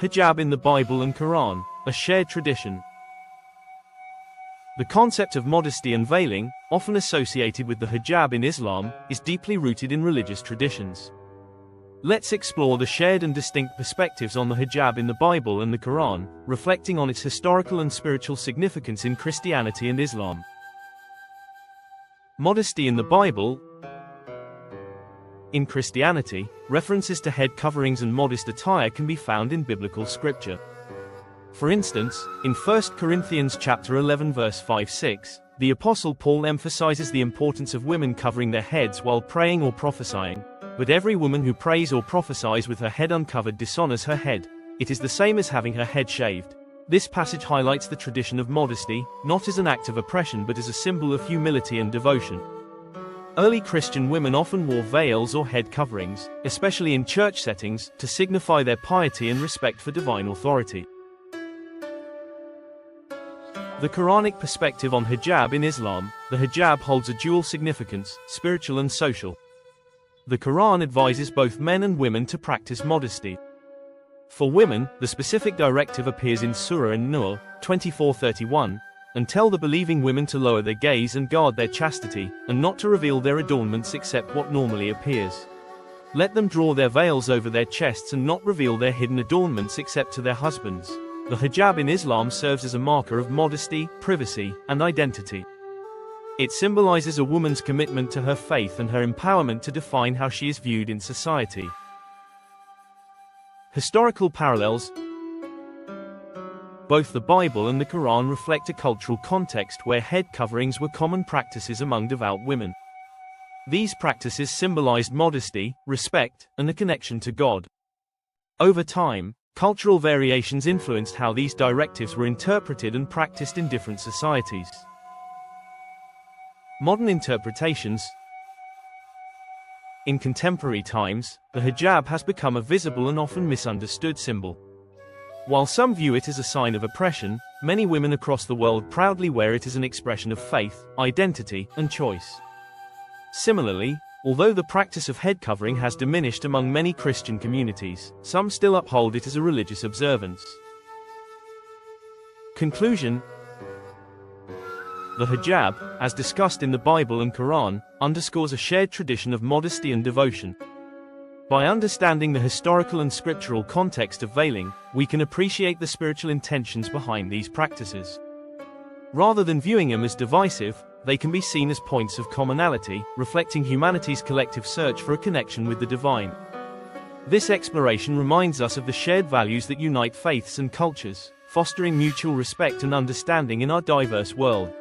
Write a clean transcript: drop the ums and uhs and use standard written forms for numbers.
Hijab in the Bible and Quran, a shared tradition. The concept of modesty and veiling, often associated with the hijab in Islam, is deeply rooted in religious traditions. Let's explore the shared and distinct perspectives on the hijab in the Bible and the Quran, reflecting on its historical and spiritual significance in Christianity and Islam. Modesty in the Bible. In Christianity, references to head coverings and modest attire can be found in biblical scripture. For instance, in 1 Corinthians chapter 11 verse 5-6, the Apostle Paul emphasizes the importance of women covering their heads while praying or prophesying. But every woman who prays or prophesies with her head uncovered dishonors her head. It is the same as having her head shaved. This passage highlights the tradition of modesty, not as an act of oppression but as a symbol of humility and devotion. Early Christian women often wore veils or head coverings, especially in church settings, to signify their piety and respect for divine authority. The Quranic perspective on hijab in Islam. The hijab holds a dual significance, spiritual and social. The Quran advises both men and women to practice modesty. For women, the specific directive appears in Surah An-Nur 24:31, and tell the believing women to lower their gaze and guard their chastity, and not to reveal their adornments except what normally appears. Let them draw their veils over their chests and not reveal their hidden adornments except to their husbands. The hijab in Islam serves as a marker of modesty, privacy, and identity. It symbolizes a woman's commitment to her faith and her empowerment to define how she is viewed in society. Historical parallels. Both the Bible and the Quran reflect a cultural context where head coverings were common practices among devout women. These practices symbolized modesty, respect, and a connection to God. Over time, cultural variations influenced how these directives were interpreted and practiced in different societies. Modern interpretations. In contemporary times, the hijab has become a visible and often misunderstood symbol. While some view it as a sign of oppression, many women across the world proudly wear it as an expression of faith, identity, and choice. Similarly, although the practice of head covering has diminished among many Christian communities, some still uphold it as a religious observance. Conclusion. The hijab, as discussed in the Bible and Quran, underscores a shared tradition of modesty and devotion. By understanding the historical and scriptural context of veiling, we can appreciate the spiritual intentions behind these practices. Rather than viewing them as divisive, they can be seen as points of commonality, reflecting humanity's collective search for a connection with the divine. This exploration reminds us of the shared values that unite faiths and cultures, fostering mutual respect and understanding in our diverse world.